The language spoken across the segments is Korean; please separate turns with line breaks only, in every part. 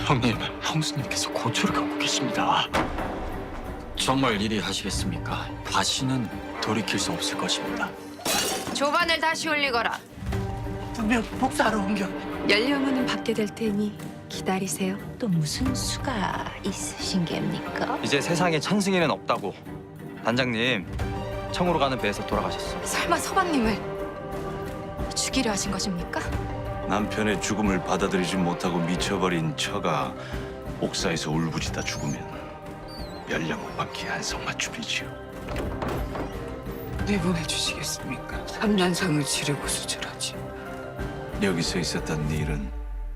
형님, 형수님께서 고초를 겪고 계십니다.
정말 이리 하시겠습니까? 다시는 돌이킬 수 없을 것입니다.
조반을 다시 올리거라.
분명 복사하러 옮겨.
연료문은 받게 될 테니 기다리세요.
또 무슨 수가 있으신 겁니까?
이제 세상에 천승이는 없다고. 단장님, 청으로 가는 배에서 돌아가셨어.
설마 서방님을 죽이려 하신 것입니까?
남편의 죽음을 받아들이지 못하고 미쳐버린 처가 옥사에서 울부짖다 죽으면 연령을 받기 한성맞춤이지요.
내보내주시겠습니까? 3년상을 치르고 수절하지.
여기서 있었던 일은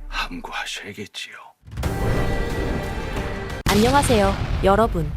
함구하셔야겠지요.
안녕하세요, 여러분.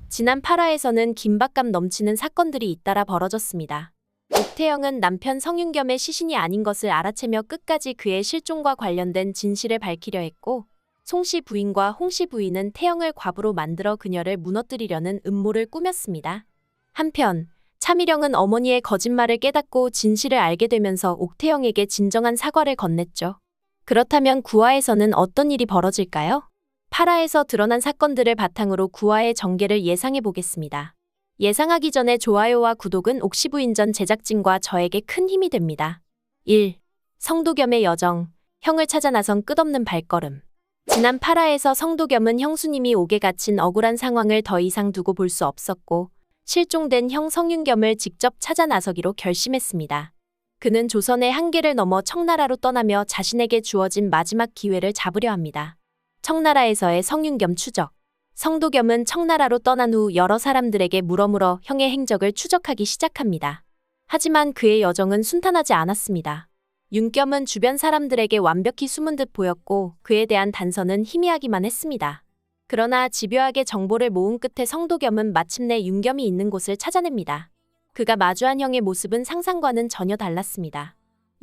지난 8화에서는 긴박감 넘치는 사건들이 잇따라 벌어졌습니다. 옥태영은 남편 성윤겸의 시신이 아닌 것을 알아채며 끝까지 그의 실종과 관련된 진실을 밝히려 했고, 송씨 부인과 홍씨 부인은 태영을 과부로 만들어 그녀를 무너뜨리려는 음모를 꾸몄습니다. 한편 차미령은 어머니의 거짓말을 깨닫고 진실을 알게 되면서 옥태영에게 진정한 사과를 건넸죠. 그렇다면 9화에서는 어떤 일이 벌어질까요? 8화에서 드러난 사건들을 바탕으로 9화의 전개를 예상해 보겠습니다. 예상하기 전에 좋아요와 구독은 옥시부인전 제작진과 저에게 큰 힘이 됩니다. 1. 성도겸의 여정, 형을 찾아 나선 끝없는 발걸음. 지난 8화에서 성도겸은 형수님이 옥에 갇힌 억울한 상황을 더 이상 두고 볼 수 없었고, 실종된 형 성윤겸을 직접 찾아 나서기로 결심했습니다. 그는 조선의 한계를 넘어 청나라로 떠나며 자신에게 주어진 마지막 기회를 잡으려 합니다. 청나라에서의 성윤겸 추적. 성도겸은 청나라로 떠난 후 여러 사람들에게 물어물어 형의 행적을 추적하기 시작합니다. 하지만 그의 여정은 순탄하지 않았습니다. 윤겸은 주변 사람들에게 완벽히 숨은 듯 보였고 그에 대한 단서는 희미하기만 했습니다. 그러나 집요하게 정보를 모은 끝에 성도겸은 마침내 윤겸이 있는 곳을 찾아냅니다. 그가 마주한 형의 모습은 상상과는 전혀 달랐습니다.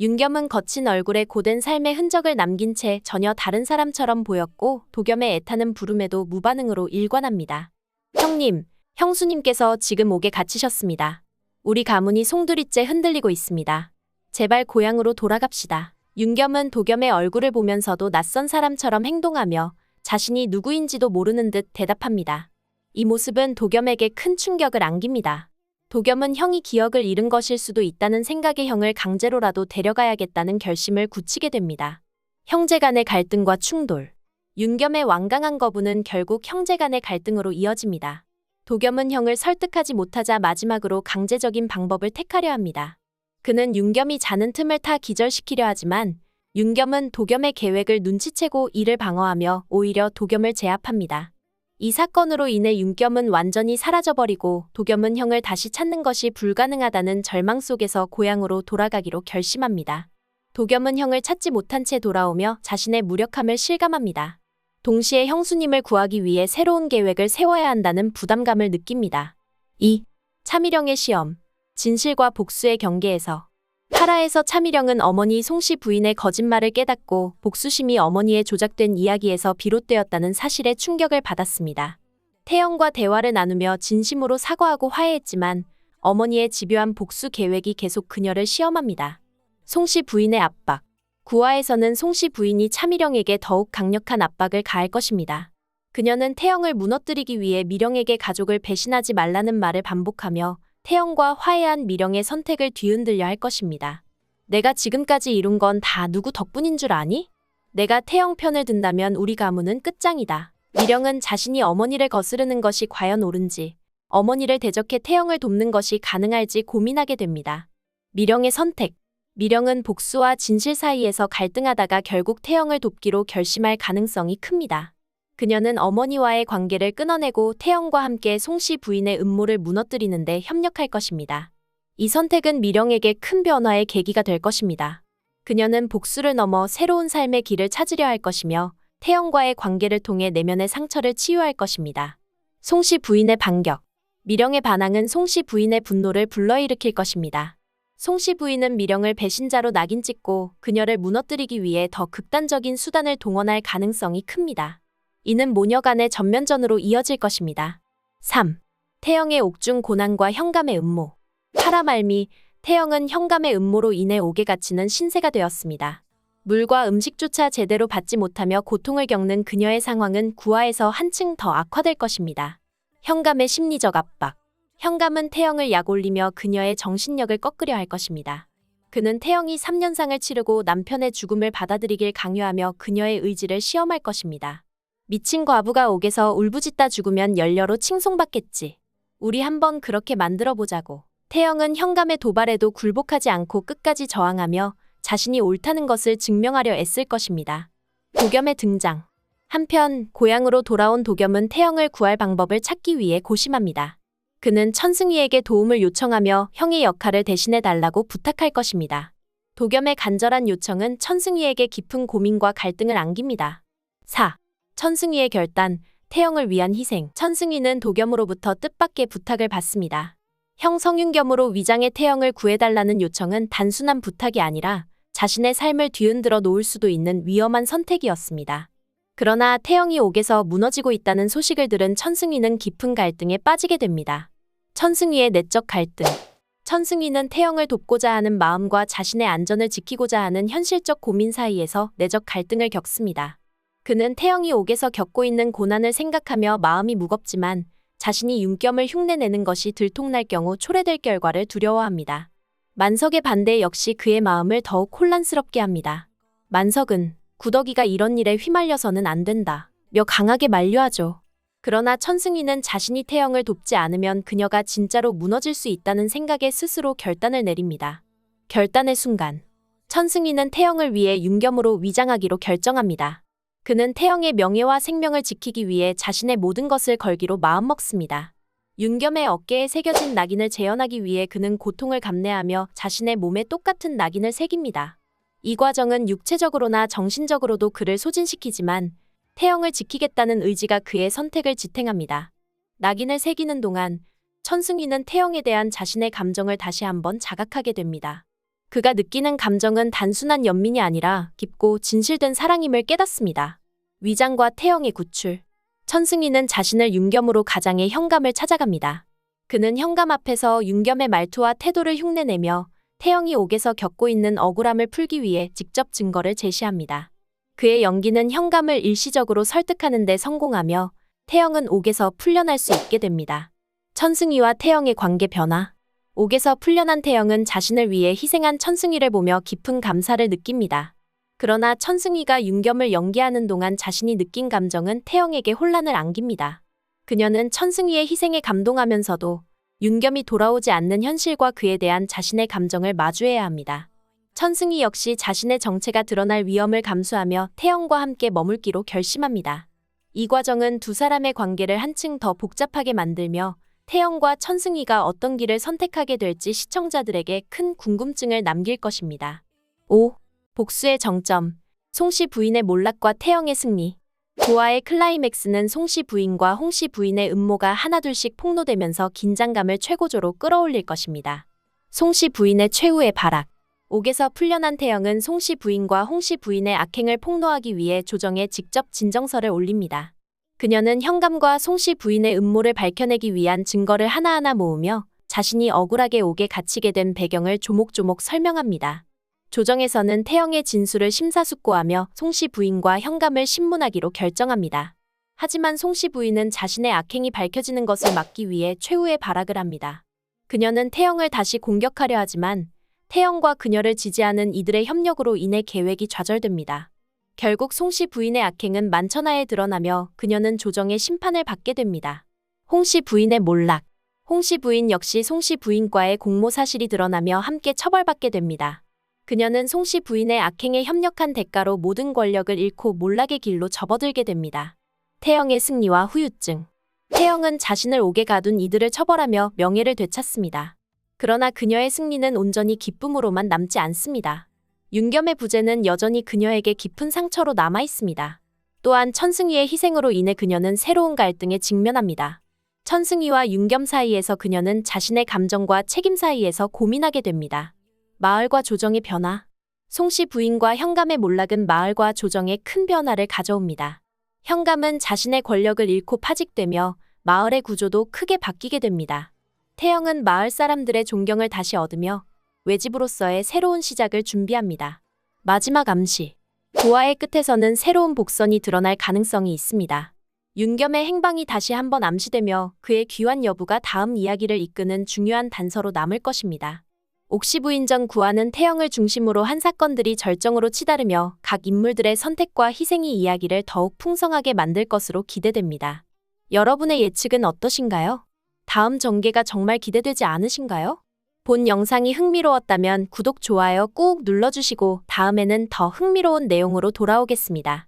윤겸은 거친 얼굴에 고된 삶의 흔적을 남긴 채 전혀 다른 사람처럼 보였고 도겸의 애타는 부름에도 무반응으로 일관합니다. 형님, 형수님께서 지금 옥에 갇히셨습니다. 우리 가문이 송두리째 흔들리고 있습니다. 제발 고향으로 돌아갑시다. 윤겸은 도겸의 얼굴을 보면서도 낯선 사람처럼 행동하며 자신이 누구인지도 모르는 듯 대답합니다. 이 모습은 도겸에게 큰 충격을 안깁니다. 도겸은 형이 기억을 잃은 것일 수도 있다는 생각에 형을 강제로라도 데려가야겠다는 결심을 굳히게 됩니다. 형제 간의 갈등과 충돌. 윤겸의 완강한 거부는 결국 형제 간의 갈등으로 이어집니다. 도겸은 형을 설득하지 못하자 마지막으로 강제적인 방법을 택하려 합니다. 그는 윤겸이 자는 틈을 타 기절시키려 하지만 윤겸은 도겸의 계획을 눈치채고 이를 방어하며 오히려 도겸을 제압합니다. 이 사건으로 인해 윤겸은 완전히 사라져버리고 도겸은 형을 다시 찾는 것이 불가능하다는 절망 속에서 고향으로 돌아가기로 결심합니다. 도겸은 형을 찾지 못한 채 돌아오며 자신의 무력함을 실감합니다. 동시에 형수님을 구하기 위해 새로운 계획을 세워야 한다는 부담감을 느낍니다. 2. 차미령의 시험. 진실과 복수의 경계에서. 8화에서 차미령은 어머니 송씨 부인의 거짓말을 깨닫고 복수심이 어머니의 조작된 이야기에서 비롯되었다는 사실에 충격을 받았습니다. 태영과 대화를 나누며 진심으로 사과하고 화해했지만 어머니의 집요한 복수 계획이 계속 그녀를 시험합니다. 송씨 부인의 압박. 9화에서는 송씨 부인이 차미령에게 더욱 강력한 압박을 가할 것입니다. 그녀는 태영을 무너뜨리기 위해 미령에게 가족을 배신하지 말라는 말을 반복하며 태영과 화해한 미령의 선택을 뒤흔들려 할 것입니다. 내가 지금까지 이룬 건 다 누구 덕분인 줄 아니? 내가 태영 편을 든다면 우리 가문은 끝장이다. 미령은 자신이 어머니를 거스르는 것이 과연 옳은지, 어머니를 대적해 태영을 돕는 것이 가능할지 고민하게 됩니다. 미령의 선택. 미령은 복수와 진실 사이에서 갈등하다가 결국 태영을 돕기로 결심할 가능성이 큽니다. 그녀는 어머니와의 관계를 끊어내고 태영과 함께 송씨 부인의 음모를 무너뜨리는데 협력할 것입니다. 이 선택은 미령에게 큰 변화의 계기가 될 것입니다. 그녀는 복수를 넘어 새로운 삶의 길을 찾으려 할 것이며 태영과의 관계를 통해 내면의 상처를 치유할 것입니다. 송씨 부인의 반격. 미령의 반항은 송씨 부인의 분노를 불러일으킬 것입니다. 송씨 부인은 미령을 배신자로 낙인 찍고 그녀를 무너뜨리기 위해 더 극단적인 수단을 동원할 가능성이 큽니다. 이는 모녀 간의 전면전으로 이어질 것입니다. 3. 태영의 옥중 고난과 현감의 음모. 8화 말미 태영은 현감의 음모로 인해 옥에 갇히는 신세가 되었습니다. 물과 음식조차 제대로 받지 못하며 고통을 겪는 그녀의 상황은 구화에서 한층 더 악화될 것입니다. 현감의 심리적 압박. 현감은 태영을 약올리며 그녀의 정신력을 꺾으려 할 것입니다. 그는 태영이 3년상을 치르고 남편의 죽음을 받아들이길 강요하며 그녀의 의지를 시험할 것입니다. 미친 과부가 옥에서 울부짖다 죽으면 연료로 칭송받겠지. 우리 한번 그렇게 만들어보자고. 태영은 현감의 도발에도 굴복하지 않고 끝까지 저항하며 자신이 옳다는 것을 증명하려 애쓸 것입니다. 도겸의 등장. 한편 고향으로 돌아온 도겸은 태영을 구할 방법을 찾기 위해 고심합니다. 그는 천승희에게 도움을 요청하며 형의 역할을 대신해달라고 부탁할 것입니다. 도겸의 간절한 요청은 천승희에게 깊은 고민과 갈등을 안깁니다. 4. 천승희의 결단, 태영을 위한 희생. 천승희는 도겸으로부터 뜻밖의 부탁을 받습니다. 형 성윤겸으로 위장의 태영을 구해달라는 요청은 단순한 부탁이 아니라 자신의 삶을 뒤흔들어 놓을 수도 있는 위험한 선택이었습니다. 그러나 태영이 옥에서 무너지고 있다는 소식을 들은 천승희는 깊은 갈등에 빠지게 됩니다. 천승희의 내적 갈등. 천승희는 태영을 돕고자 하는 마음과 자신의 안전을 지키고자 하는 현실적 고민 사이에서 내적 갈등을 겪습니다. 그는 태영이 옥에서 겪고 있는 고난을 생각하며 마음이 무겁지만 자신이 윤겸을 흉내내는 것이 들통날 경우 초래될 결과를 두려워합니다. 만석의 반대 역시 그의 마음을 더욱 혼란스럽게 합니다. 만석은 구덕이가 이런 일에 휘말려서는 안 된다 며 강하게 만류하죠. 그러나 천승희는 자신이 태영을 돕지 않으면 그녀가 진짜로 무너질 수 있다는 생각에 스스로 결단을 내립니다. 결단의 순간. 천승희는 태영을 위해 윤겸으로 위장하기로 결정합니다. 그는 태영의 명예와 생명을 지키기 위해 자신의 모든 것을 걸기로 마음먹습니다. 윤겸의 어깨에 새겨진 낙인을 재현하기 위해 그는 고통을 감내하며 자신의 몸에 똑같은 낙인을 새깁니다. 이 과정은 육체적으로나 정신적으로도 그를 소진시키지만 태영을 지키겠다는 의지가 그의 선택을 지탱합니다. 낙인을 새기는 동안 천승희는 태영에 대한 자신의 감정을 다시 한번 자각하게 됩니다. 그가 느끼는 감정은 단순한 연민이 아니라 깊고 진실된 사랑임을 깨닫습니다. 위장과 태영의 구출. 천승희는 자신을 윤겸으로 가장해 현감을 찾아갑니다. 그는 현감 앞에서 윤겸의 말투와 태도를 흉내내며 태영이 옥에서 겪고 있는 억울함을 풀기 위해 직접 증거를 제시합니다. 그의 연기는 현감을 일시적으로 설득하는 데 성공하며 태영은 옥에서 풀려날 수 있게 됩니다. 천승희와 태영의 관계 변화. 옥에서 풀려난 태영은 자신을 위해 희생한 천승희를 보며 깊은 감사를 느낍니다. 그러나 천승희가 윤겸을 연기하는 동안 자신이 느낀 감정은 태영에게 혼란을 안깁니다. 그녀는 천승희의 희생에 감동하면서도 윤겸이 돌아오지 않는 현실과 그에 대한 자신의 감정을 마주해야 합니다. 천승희 역시 자신의 정체가 드러날 위험을 감수하며 태영과 함께 머물기로 결심합니다. 이 과정은 두 사람의 관계를 한층 더 복잡하게 만들며 태영과 천승희가 어떤 길을 선택하게 될지 시청자들에게 큰 궁금증을 남길 것입니다. 5. 복수의 정점. 송씨 부인의 몰락과 태영의 승리. 고아의 클라이맥스는 송씨 부인과 홍씨 부인의 음모가 하나둘씩 폭로되면서 긴장감을 최고조로 끌어올릴 것입니다. 송씨 부인의 최후의 발악. 옥에서 풀려난 태영은 송씨 부인과 홍씨 부인의 악행을 폭로하기 위해 조정에 직접 진정서를 올립니다. 그녀는 현감과 송씨 부인의 음모를 밝혀내기 위한 증거를 하나하나 모으며 자신이 억울하게 옥에 갇히게 된 배경을 조목조목 설명합니다. 조정에서는 태영의 진술을 심사숙고하며 송씨 부인과 현감을 신문하기로 결정합니다. 하지만 송씨 부인은 자신의 악행이 밝혀지는 것을 막기 위해 최후의 발악을 합니다. 그녀는 태영을 다시 공격하려 하지만 태영과 그녀를 지지하는 이들의 협력으로 인해 계획이 좌절됩니다. 결국 송씨 부인의 악행은 만천하에 드러나며 그녀는 조정의 심판을 받게 됩니다. 홍씨 부인의 몰락. 홍씨 부인 역시 송씨 부인과의 공모 사실이 드러나며 함께 처벌받게 됩니다. 그녀는 송씨 부인의 악행에 협력한 대가로 모든 권력을 잃고 몰락의 길로 접어들게 됩니다. 태영의 승리와 후유증. 태영은 자신을 옥에 가둔 이들을 처벌하며 명예를 되찾습니다. 그러나 그녀의 승리는 온전히 기쁨으로만 남지 않습니다. 윤겸의 부재는 여전히 그녀에게 깊은 상처로 남아 있습니다. 또한 천승희의 희생으로 인해 그녀는 새로운 갈등에 직면합니다. 천승희와 윤겸 사이에서 그녀는 자신의 감정과 책임 사이에서 고민하게 됩니다. 마을과 조정의 변화. 송씨 부인과 현감의 몰락은 마을과 조정에 큰 변화를 가져옵니다. 현감은 자신의 권력을 잃고 파직되며 마을의 구조도 크게 바뀌게 됩니다. 태영은 마을 사람들의 존경을 다시 얻으며 외집으로서의 새로운 시작을 준비합니다. 마지막 암시. 고아의 끝에서는 새로운 복선이 드러날 가능성이 있습니다. 윤겸의 행방이 다시 한번 암시되며 그의 귀환 여부가 다음 이야기를 이끄는 중요한 단서로 남을 것입니다. 옥시 부인전 구하는 태영을 중심으로 한 사건들이 절정으로 치달으며 각 인물들의 선택과 희생이 이야기를 더욱 풍성하게 만들 것으로 기대됩니다. 여러분의 예측은 어떠신가요? 다음 전개가 정말 기대되지 않으신가요? 본 영상이 흥미로웠다면 구독, 좋아요 꾹 눌러주시고 다음에는 더 흥미로운 내용으로 돌아오겠습니다.